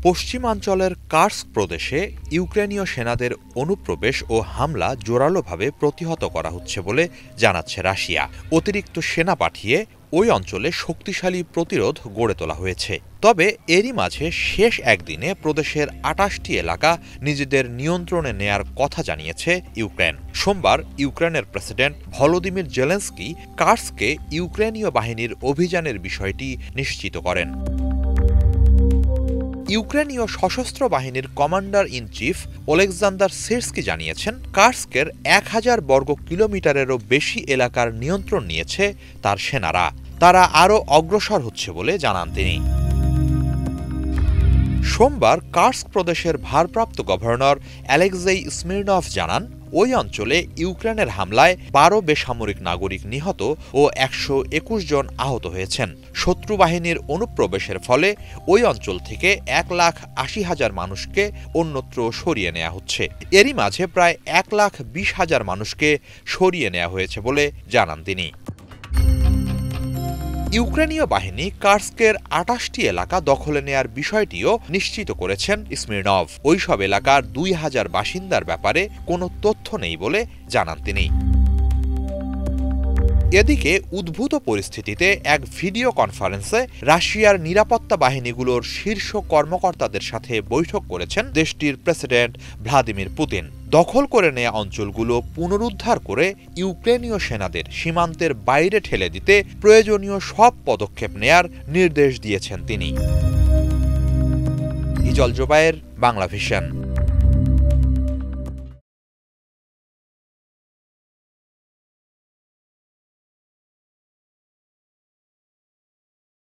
পশ্চিমাঞ্চলের কার্স্ক প্রদেশে ইউক্রেনীয় সেনাদের অনুপ্রবেশ ও হামলা জোরালোভাবে প্রতিহত করা হচ্ছে বলে জানাচ্ছে রাশিয়া। অতিরিক্ত সেনা পাঠিয়ে ওই অঞ্চলে শক্তিশালী প্রতিরোধ গড়ে তোলা হয়েছে। তবে এরই মাঝে শেষ একদিনে প্রদেশের ২৮টি এলাকা নিজেদের নিয়ন্ত্রণে নেয়ার কথা জানিয়েছে ইউক্রেন। সোমবার ইউক্রেনের প্রেসিডেন্ট ভলোদিমির জেলেনস্কি কার্স্কে ইউক্রেনীয় বাহিনীর অভিযানের বিষয়টি নিশ্চিত করেন। ইউক্রেনীয় সশস্ত্র বাহিনীর কমান্ডার ইন চিফ ওলেকজান্দার সিরস্কি জানিয়েছেন, কার্স্কের ১,০০০ বর্গ কিলোমিটারেরও বেশি এলাকার নিয়ন্ত্রণ নিয়েছে তার সেনারা। তারা আরও অগ্রসর হচ্ছে বলে জানান তিনি। সোমবার কার্স্ক প্রদেশের ভারপ্রাপ্ত গভর্নর অ্যালেক্সেই স্মিরনভ জানান, ওই অঞ্চলে ইউক্রেনের হামলায় ১২ বেসামরিক নাগরিক নিহত ও ১২১ জন আহত হয়েছেন। শত্রু বাহিনীর অনুপ্রবেশের ফলে ওই অঞ্চল থেকে ১,৮০,০০০ মানুষকে অন্যত্র সরিয়ে নেওয়া হচ্ছে। এরই মাঝে প্রায় ১,২০,০০০ মানুষকে সরিয়ে নেওয়া হয়েছে বলে জানান তিনি। ইউক্রেনীয় বাহিনী কার্স্কের ২৮টি এলাকা দখলে নেয়ার বিষয়টিও নিশ্চিত করেছেন স্মিরনভ। ওইসব এলাকার ২,০০০ বাসিন্দার ব্যাপারে কোনো তথ্য নেই বলে জানান তিনি। এদিকে উদ্ভূত পরিস্থিতিতে এক ভিডিও কনফারেন্সে রাশিয়ার নিরাপত্তা বাহিনীগুলোর শীর্ষ কর্মকর্তাদের সাথে বৈঠক করেছেন দেশটির প্রেসিডেন্ট ভ্লাদিমির পুতিন। দখল করে নেয়া অঞ্চলগুলো পুনরুদ্ধার করে ইউক্রেনীয় সেনাদের সীমান্তের বাইরে ঠেলে দিতে প্রয়োজনীয় সব পদক্ষেপ নেয়ার নির্দেশ দিয়েছেন তিনি। ইজল জোবায়ের, বাংলা ভিশন।